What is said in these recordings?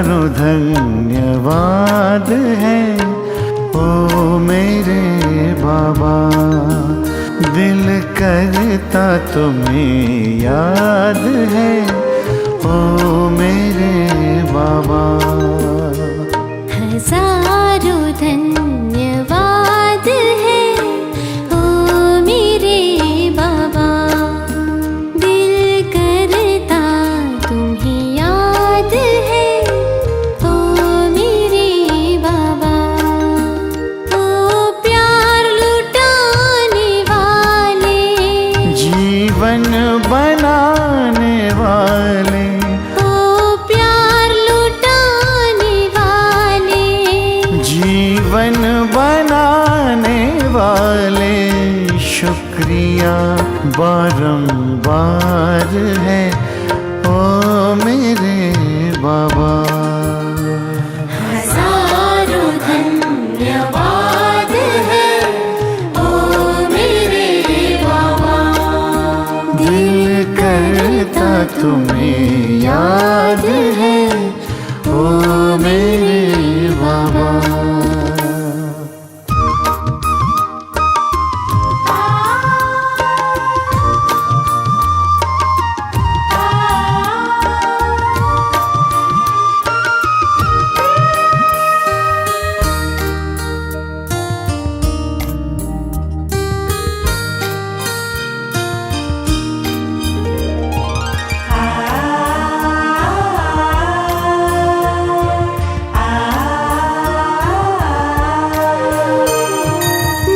हजारों धन्यवाद है ओ मेरे बाबा। दिल करता तुम्हें याद है ओ मेरे बाबा। हजारों धन्यवाद है ओ मेरे बाबा। दिल करता तुम्हें याद है ओ मेरे बाबा। ओ प्यार लुटाने वाले, जीवन बनाने वाले, ओ प्यार लुटाने वाले, जीवन बनाने वाले, शुक्रिया बारंबार है ओ मेरे बाबा। हजारों धन्यवाद है ओ मेरे बाबा। दिल करता तुम्हें याद है ओ मेरे बाबा।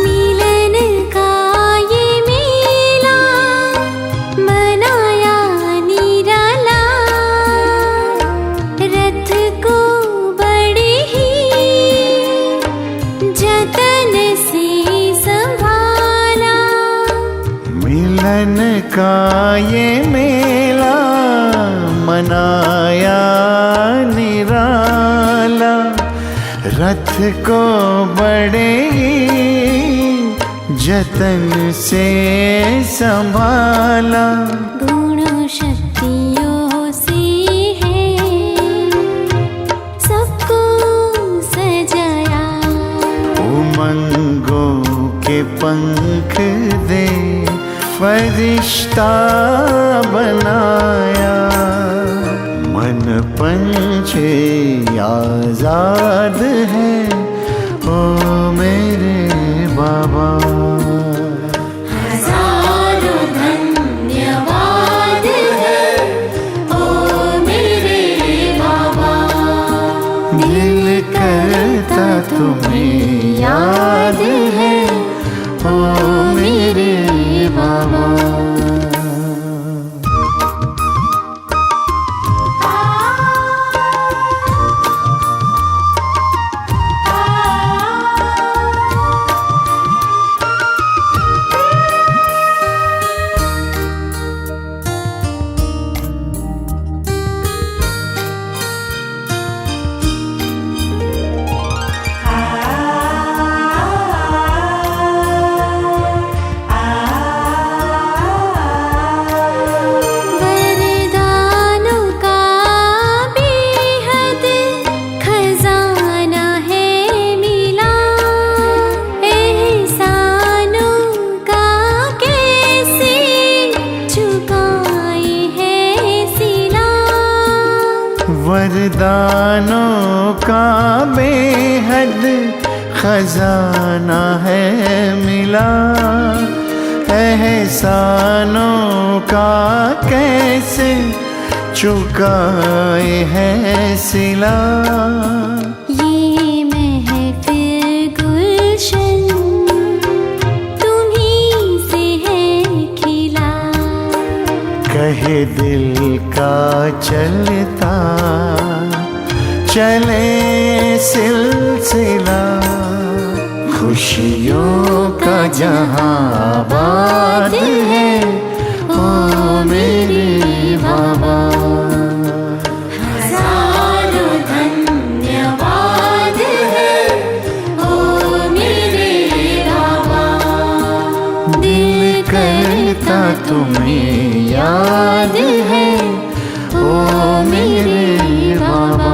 मिलन का ये मेला मनाया निराला। रथ को बड़े ही जतन से संभाला। मिलन का ये मेला मनाया निराला। रथ को बड़े ही जतन से संभाला। गुणों शक्तियों से है सबको सजाया। उमंगों के पंख दे फरिश्ता बनाया। मन पंछी आजाद है ओ मेरे बाबा। हजारों धन्यवाद है ओ मेरे बाबा। दिल करता तुम्हें याद है ओ मेरे बाबा। वरदानों का बेहद खजाना है मिला। एहसानों का कैसे चुकाए है सिला। वरदानों का बेहद खजाना है मिला। एहसानों का कैसे चुकाए है सिला। ये महफिल गुलशन तुम्हीं से है खिला। कहे दिल का चलता चले सिलसिला। खुशियों का जहां आबाद है ओ मेरे बाबा। हजारों धन्यवाद है ओ मेरे बाबा। दिल करता तुम्हें याद है ओ मेरे बाबा।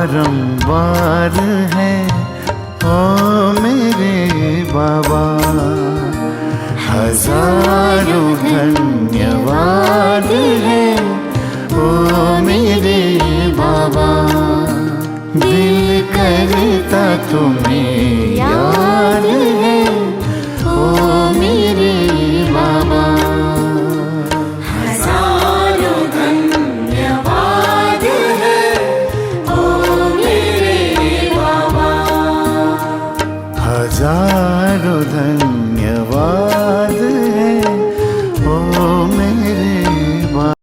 बारंबार है ओ मेरे बाबा। हजारों धन्यवाद है ओ मेरे बाबा। दिल करता तुम्हें याद है ओ मेरे बाबा। हजारों धन्यवाद है ओ मेरे बाबा। हजारों धन्यवाद है ओ मेरे बाबा।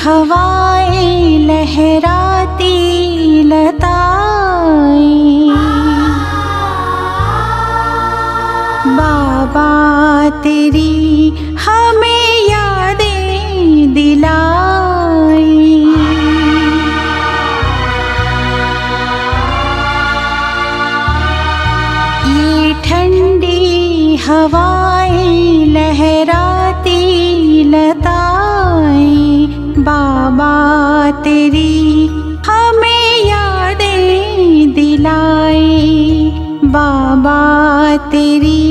हवाएं लहराती लताएं, बाबा तेरी हमें यादें दिलाई। ये ठंडी हवाएं लहराती लताएं, बाबा तेरी हमें यादें दिलाई। बाबा तेरी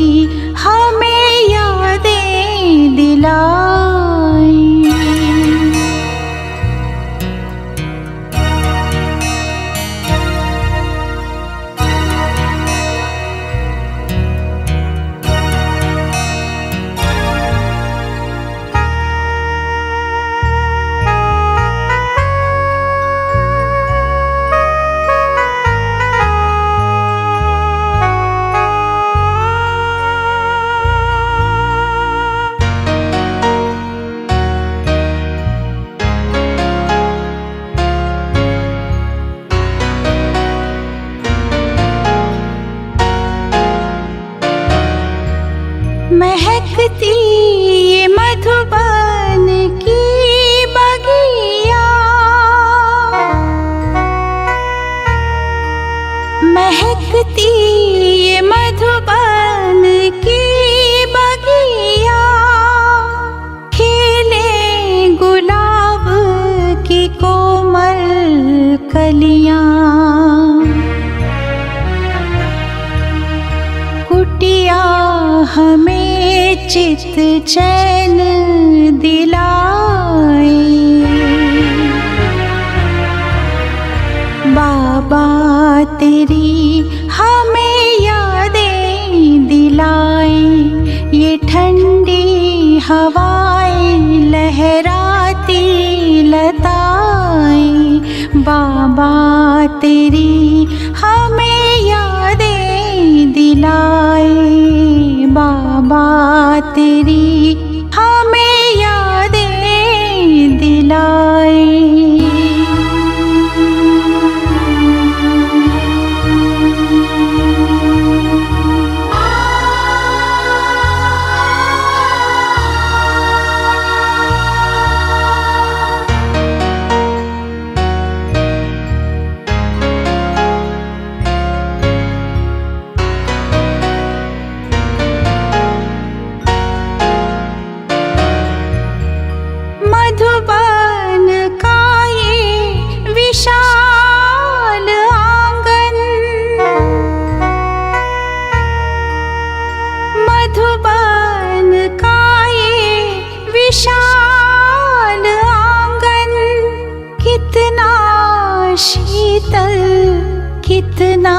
हमें यादें दिलाई। महकती ये मधुबन की बगिया, महकती ये मधुबन की बगिया, खिले गुलाब की कोमल कलियां, कुटिया हमें चित चैन दिलाए। बाबा तेरी हमें यादें दिलाए। ये ठंडी हवाएं लहराती लताएं, बाबा तेरी हमें यादें दिलाए। बाबा तेरी हमें यादें दिलाए। मधुबन का ये विशाल आंगन, मधुबन का ये विशाल आंगन, कितना शीतल कितना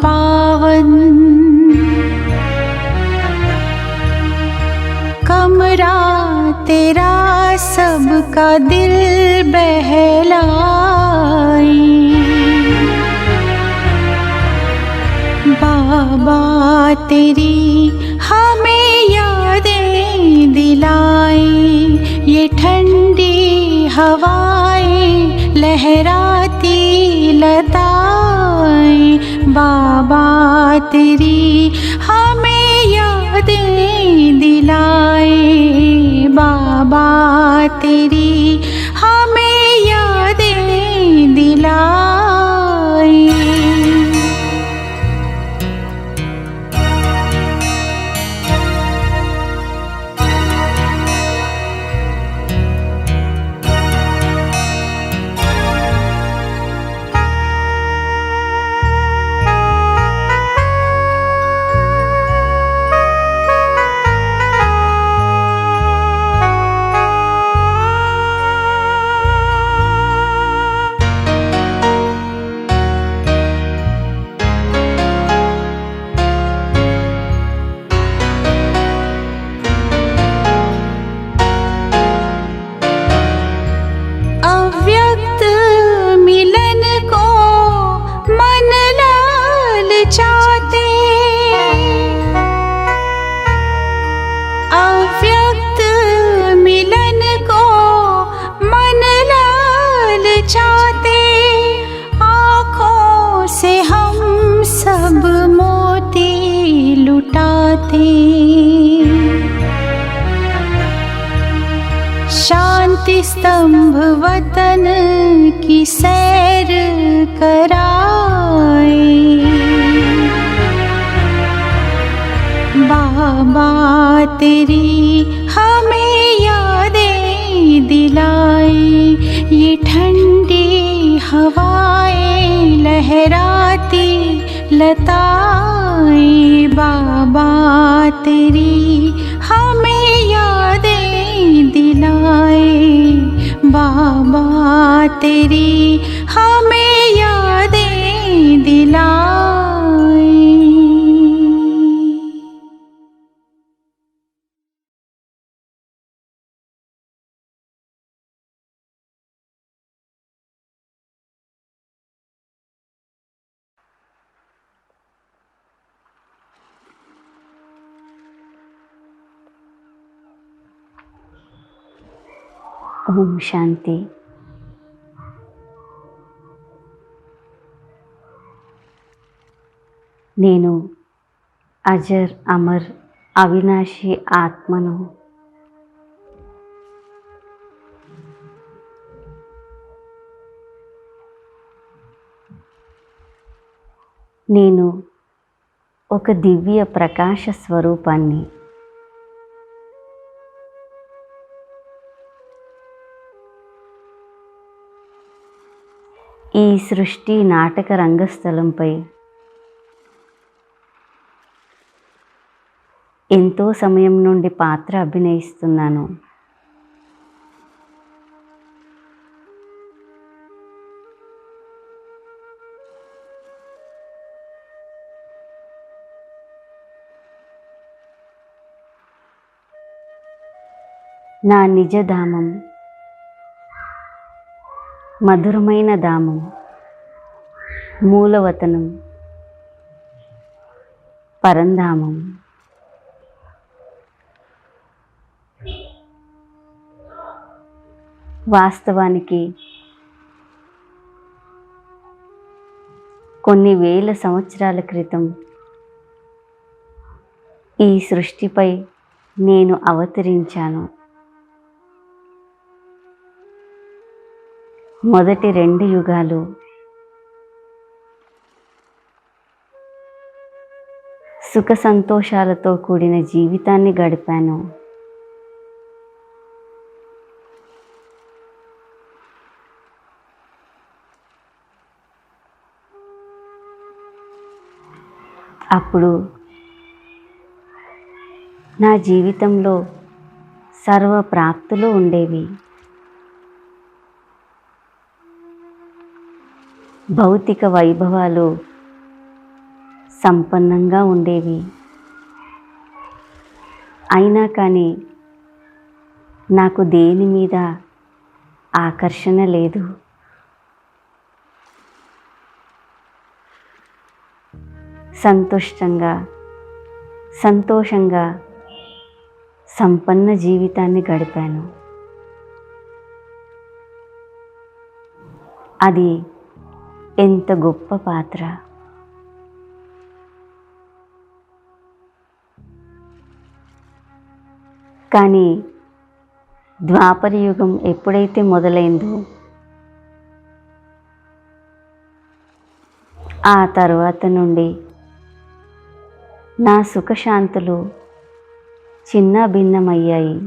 पावन। कमरा तेरा सबका दिल बहलाए। बाबा तेरी हमें यादें दिलाए। ये ठंडी हवाएं लहराती लताएं, बाबा तेरी हमें यादें दिलाए। बाबा तेरी हमें यादें दिलाए। स्तंभ वतन की सैर कराए। बाबा तेरी हमें यादें दिलाए, ये ठंडी हवाएं लहराती लताएं। बाबा तेरी हमें यादें दिलाए, बाबा तेरी हमें यादें दिलाए। ఓం శాంతి. నేను అజర్ అమర్ అవినాశి ఆత్మను. నేను ఒక దివ్య ప్రకాశ స్వరూపాన్ని. ఈ సృష్టి నాటక రంగస్థలంపై ఎంతో సమయం నుండి పాత్ర అభినయిస్తున్నాను. నా నిజధామం మధురమైన ధామం, మూలవతనం, పరంధామం. వాస్తవానికి కొన్ని వేల సంవత్సరాల క్రితం ఈ సృష్టిపై నేను అవతరించాను. మొదటి 2 యుగాలు సుఖ సంతోషాలతో కూడిన జీవితాన్ని గడిపాను. అప్పుడు నా జీవితంలో సర్వ ప్రాప్తులు ఉండేవి. భౌతిక వైభవాలు సంపన్నంగా ఉండేవి. అయినా కానీ నాకు దేని మీద ఆకర్షణ లేదు. సంతుష్టంగా, సంతోషంగా సంపన్న జీవితాన్ని గడిపాను. అది ఎంత గొప్ప పాత్ర! కానీ ద్వాపర యుగం ఎప్పుడైతే మొదలైందో ఆ తర్వాత నుండి నా సుఖశాంతులు చిన్న భిన్నమయ్యాయి.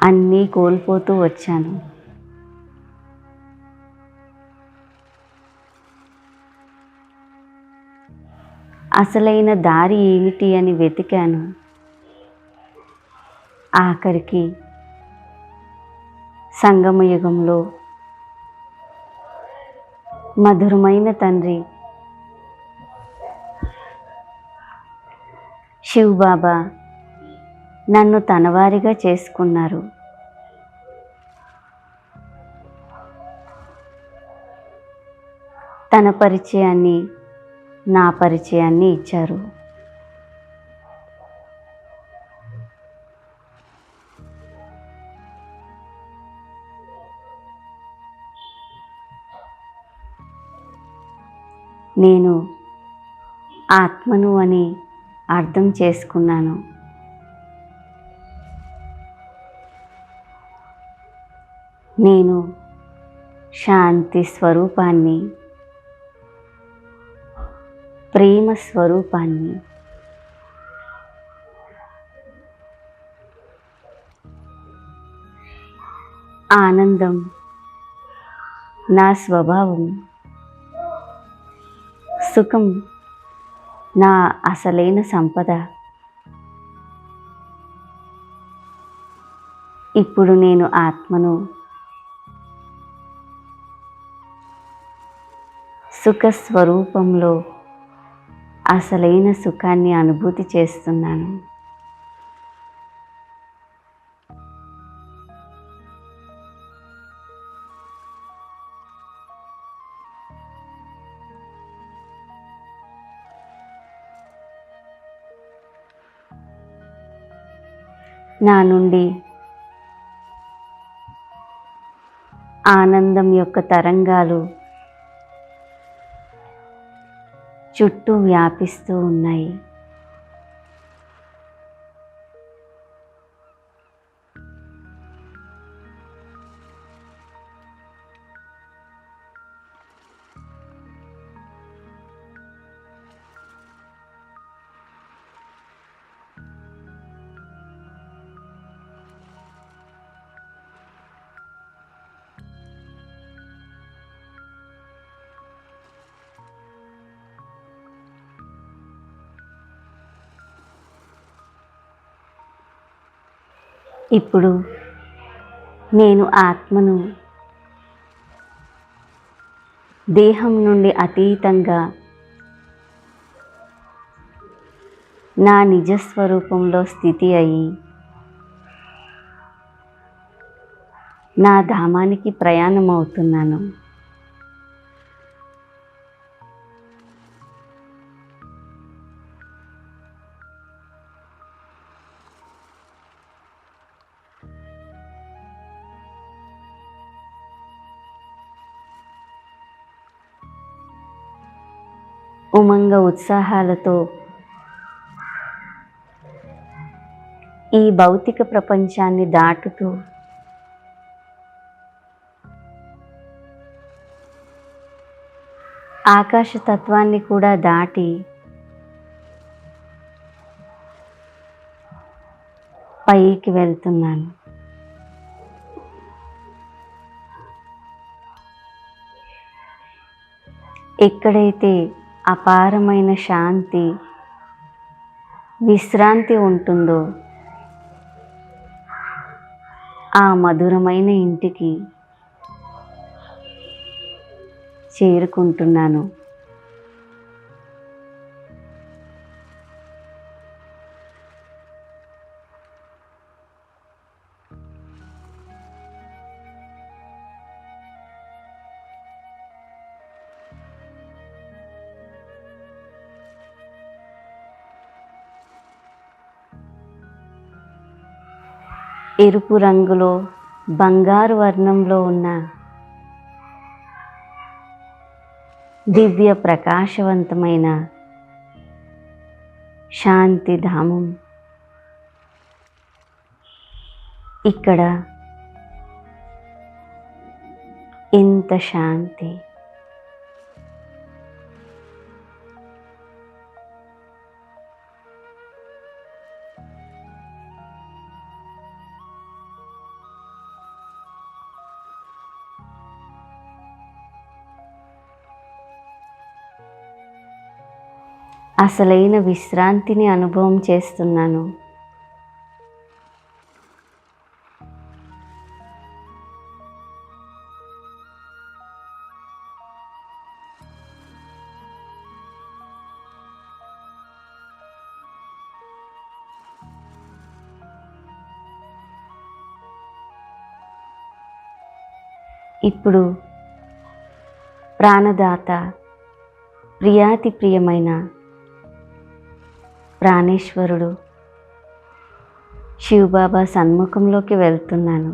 అన్నీ కోల్పోతూ వచ్చాను. అసలైన దారి ఏమిటి అని వెతికాను. ఆఖరికి సంగమయుగంలో మధురమైన తండ్రి శివ్ బాబా నన్ను తనవారిగా చేసుకున్నారు. తన పరిచయాన్ని, నా పరిచయాన్ని ఇచ్చారు. నేను ఆత్మను అని అర్థం చేసుకున్నాను. నేను శాంతి స్వరూపాన్ని, ప్రేమ స్వరూపాన్ని. ఆనందం నా స్వభావం, సుఖం నా అసలైన సంపద. ఇప్పుడు నేను ఆత్మను, సుఖ స్వరూపంలో అసలైన సుఖాన్ని అనుభూతి చేస్తున్నాను. నా నుండి ఆనందం యొక్క తరంగాలు చుట్టూ వ్యాపిస్తూ ఉన్నాయి. ఇప్పుడు నేను ఆత్మను, దేహం నుండి అతీతంగా నా నిజస్వరూపంలో స్థితి అయి నా ధామానికి ప్రయాణం అవుతున్నాను. ఉమంగ ఉత్సాహాలతో ఈ భౌతిక ప్రపంచాన్ని దాటుతూ ఆకాశతత్వాన్ని కూడా దాటి పైకి వెళ్తున్నాను. ఎక్కడైతే అపారమైన శాంతి, విశ్రాంతి ఉంటుందో ఆ మధురమైన ఇంటికి చేరుకుంటున్నాను. ఎరుపు రంగులో బంగారు వర్ణంలో ఉన్న దివ్య ప్రకాశవంతమైన శాంతిధామం. ఇక్కడ ఎంత శాంతి! అసలైన విశ్రాంతిని అనుభవం చేస్తున్నాను. ఇప్పుడు ప్రాణదాత, ప్రియాతి ప్రియమైన ప్రాణేశ్వరుడు శివబాబా సన్ముఖంలోకి వెళ్తున్నాను.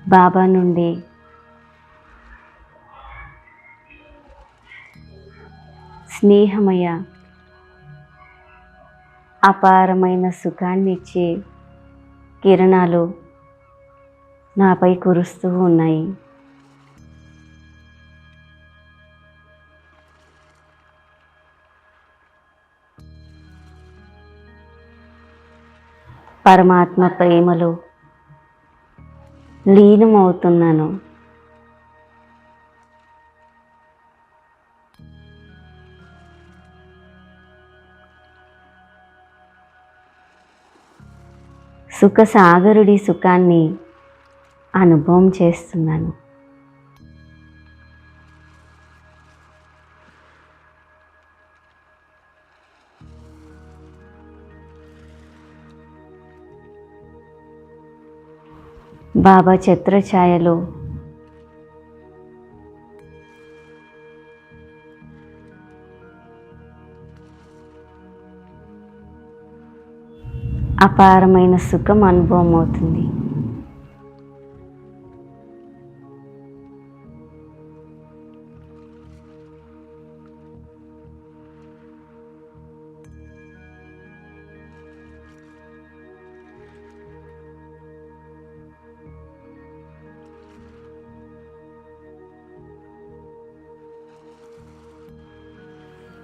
బాబా నుండి స్నేహమయ అపారమైన సుఖాన్ని ఇచ్చే కిరణాలు నాపై కురుస్తూ ఉన్నాయి. పరమాత్మ ప్రేమలో లీనమవుతున్నాను. సుఖసాగరుడి సుఖాన్ని అనుభవం చేస్తున్నాను. బాబా ఛత్రఛాయలో అపారమైన సుఖం అనుభవం అవుతుంది.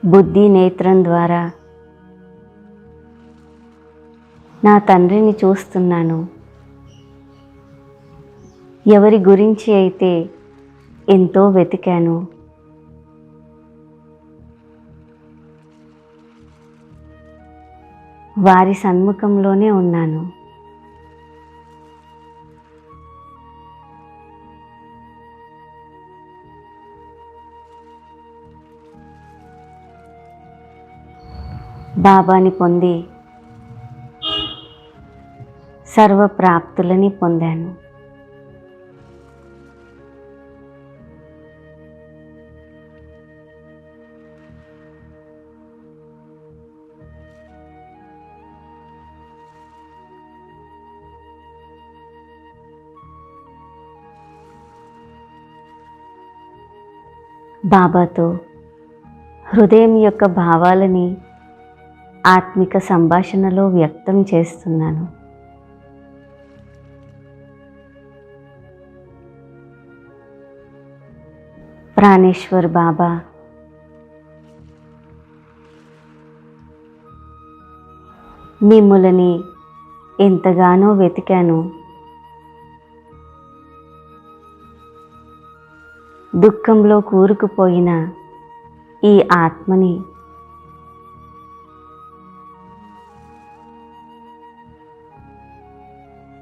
బుద్ధి నేత్రం ద్వారా నా తండ్రిని చూస్తున్నాను. ఎవరి గురించి అయితే ఎంతో వెతికాను, వారి సన్ముఖంలోనే ఉన్నాను. బాబాని పొంది సర్వప్రాప్తులని పొందాను. బాబాతో హృదయం యొక్క భావాలని ఆత్మిక సంభాషణలో వ్యక్తం చేస్తున్నాను. ప్రాణేశ్వర్ బాబా, మిమ్ములని ఎంతగానో వెతికాను. దుఃఖంలో కూరుకుపోయిన ఈ ఆత్మని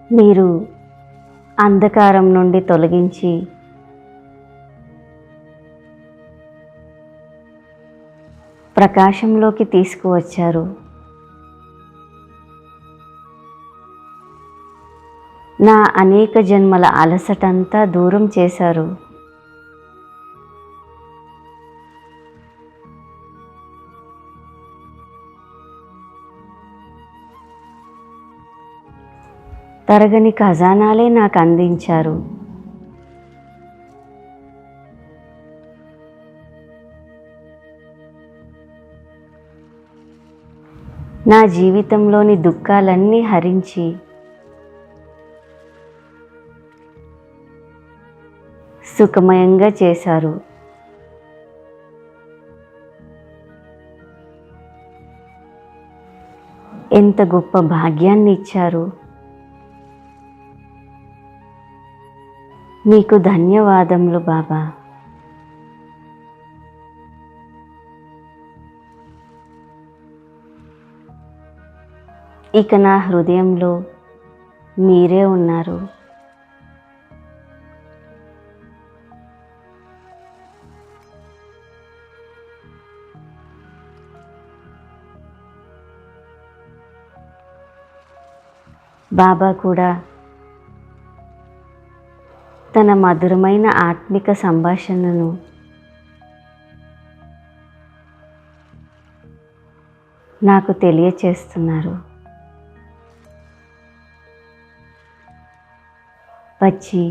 మీరు అంధకారం నుండి తొలగించి ప్రకాశంలోకి తీసుకువచ్చారు. నా అనేక జన్మల అలసటంతా దూరం చేశారు. తరగని ఖజానాలే నాకు అందించారు. నా జీవితంలోని దుఃఖాలన్నీ హరించి సుఖమయంగా చేశారు. ఎంత గొప్ప భాగ్యాన్ని ఇచ్చారు. మీకు ధన్యవాదములు బాబా. ఇక నా హృదయంలో మీరే ఉన్నారు. బాబా కూడా తన మధురమైన ఆత్మిక సంభాషణను నాకు తెలియచేస్తున్నారు. వచ్చి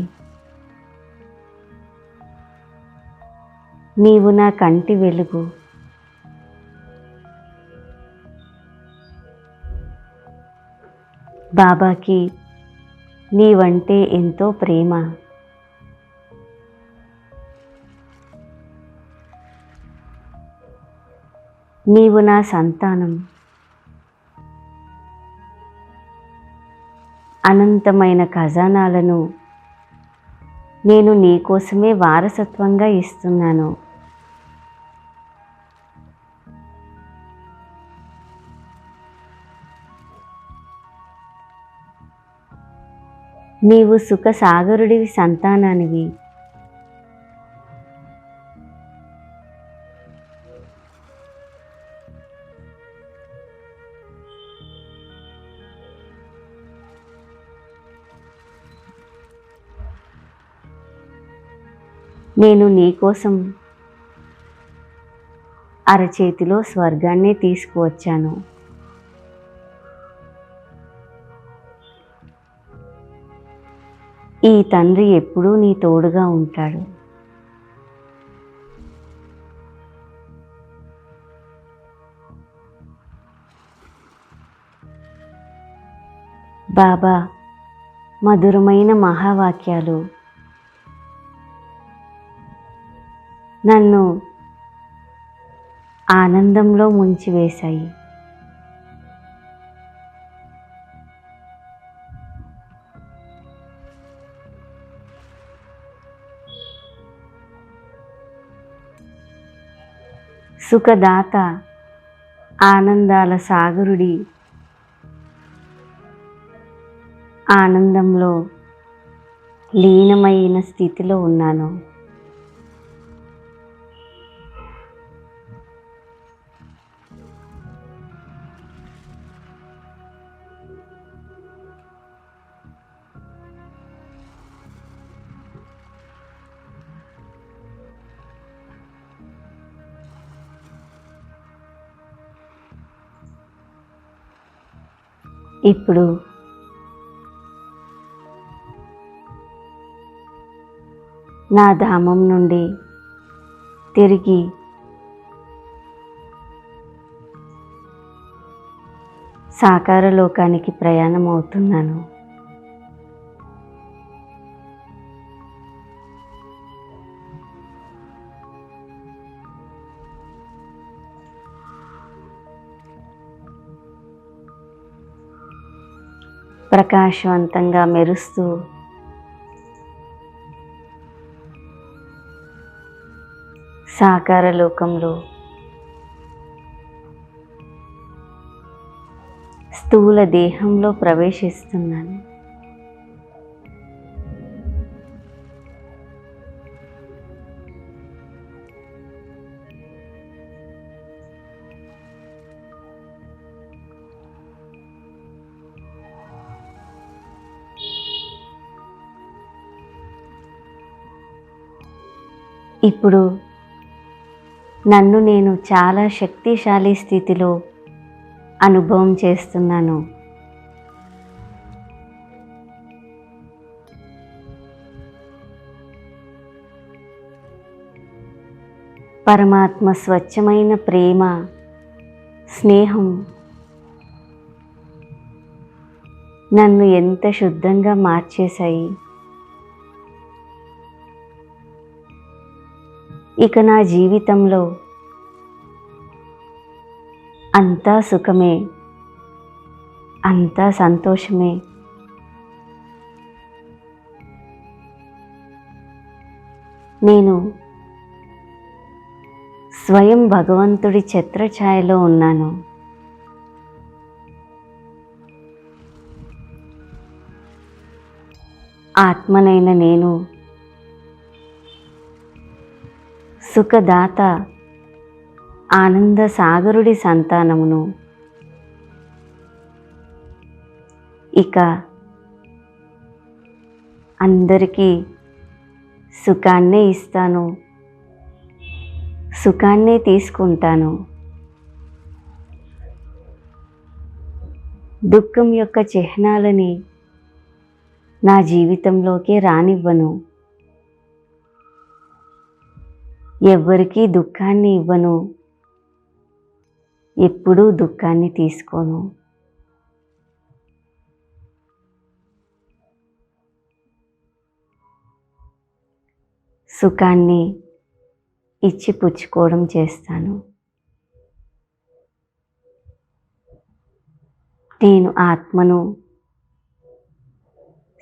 నీవు నా కంటి వెలుగు. బాబాకి నీవంటే ఎంతో ప్రేమ. నీవు నా సంతానం. అనంతమైన ఖజానాలను నేను నీకోసమే వారసత్వంగా ఇస్తున్నాను. నీవు సుఖసాగరుడివి సంతానానివి. నేను నీకోసం అరచేతిలో స్వర్గాన్ని తీసుకువచ్చాను. ఈ తండ్రి ఎప్పుడూ నీ తోడుగా ఉంటాడు. బాబా మధురమైన మహావాక్యాలు నన్ను ఆనందంలో ముంచివేశాయి. సుఖదాత ఆనందాల సాగరుడి ఆనందంలో లీనమైన స్థితిలో ఉన్నాను. ఇప్పుడు నా ధామం నుండి తిరిగి సాకార లోకానికి ప్రయాణం అవుతున్నాను. ప్రకాశవంతంగా మెరుస్తూ సాకార లోకంలో స్థూల దేహంలో ప్రవేశిస్తున్నాను. ఇప్పుడు నన్ను నేను చాలా శక్తిశాలి స్థితిలో అనుభవం చేస్తున్నాను. పరమాత్మ స్వచ్ఛమైన ప్రేమ, స్నేహం నన్ను ఎంత శుద్ధంగా మార్చేశాయి. ఇక నా జీవితంలో అంతా సుఖమే, అంతా సంతోషమే. నేను స్వయం భగవంతుడి ఛత్రఛాయలో ఉన్నాను. ఆత్మనైన నేను సుఖదాత ఆనంద సాగరుడి సంతానమును. ఇక అందరికీ సుఖాన్నే ఇస్తాను, సుఖాన్నే తీసుకుంటాను. దుఃఖం యొక్క చిహ్నాలని నా జీవితంలోకి రానివ్వను. ఎవ్వరికీ దుఃఖాన్ని ఇవ్వను, ఎప్పుడూ దుఃఖాన్ని తీసుకోను. సుఖాన్ని ఇచ్చి పుచ్చుకోవడం చేస్తాను. నేను ఆత్మను,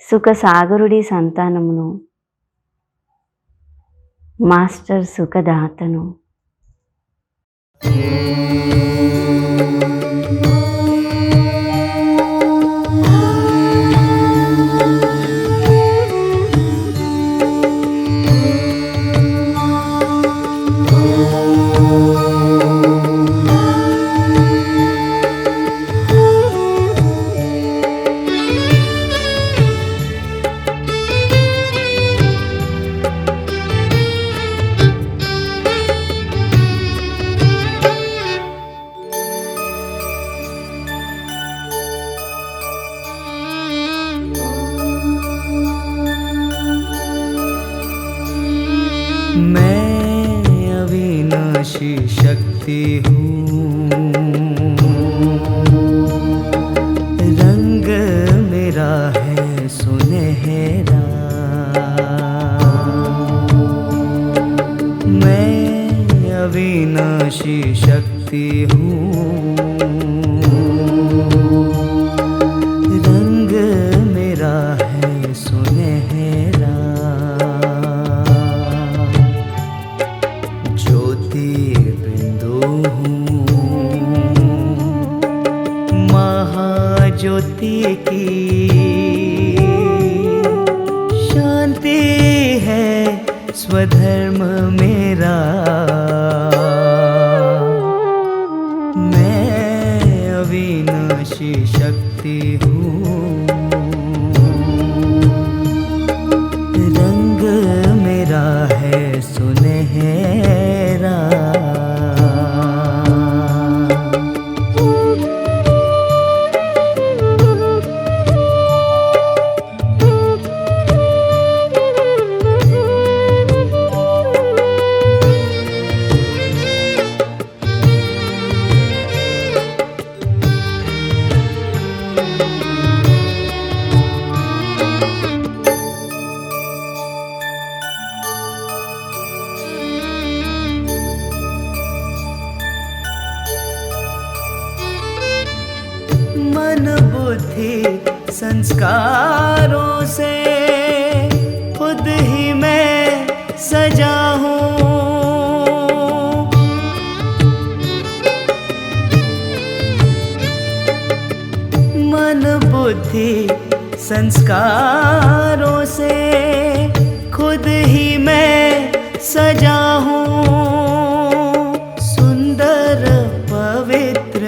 సుఖసాగరుడి సంతానమును, మాస్టర్ సుఖదాతను. मैं अविनाशी शक्ति हूँ, रंग मेरा है सुनहरा। मैं अविनाशी शक्ति हूँ, रंग मेरा है सुनहरा। ज्योति की शांति है स्वधर्म मेरा। मैं अविनाशी शक्ति हूँ, रंग मेरा है सुनहरा। मन बुद्धि संस्कारों से खुद ही मैं सजा हूँ। मन बुद्धि संस्कारों से खुद ही मैं सजा हूँ। सुंदर पवित्र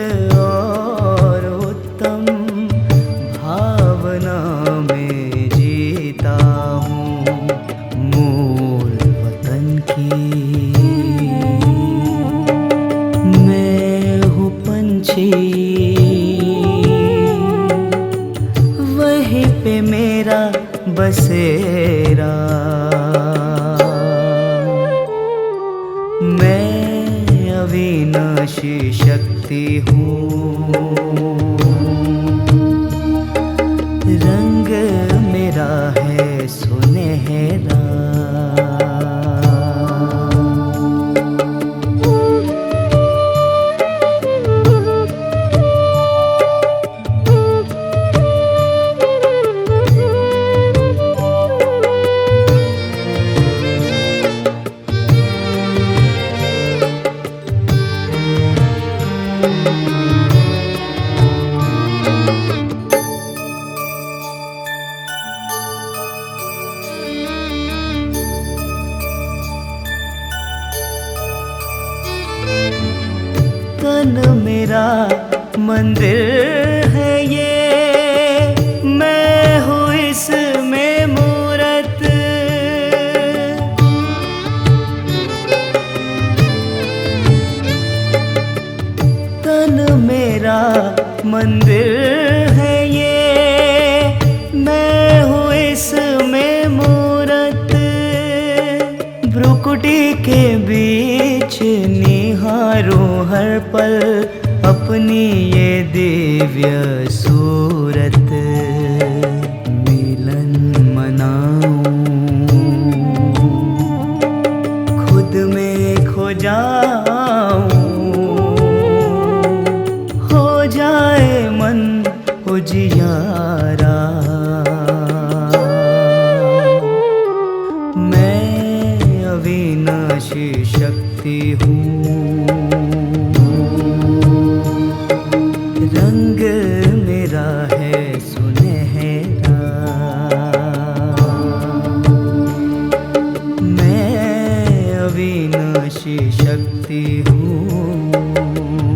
वहीं पे मेरा बसेरा। मैं अविनाशी शक्ति हूँ, रंग मेरा है सुनहरा। तन मेरा मंदिर है ये, मैं हूँ इसमें मूरत। तन मेरा मंदिर है ये, मैं हूँ इसमें मूरत। भ्रुकुटी के बीच निहारो हर पल अपनी ये दिव्य सूरत, मिलन मनाऊं खुद में खो जाऊं, हो जाए मन उजियारा। मैं अविनाशी शक्ति हूँ, रंग मेरा है सुनहरा। मैं अविनाशी शक्ति हूँ।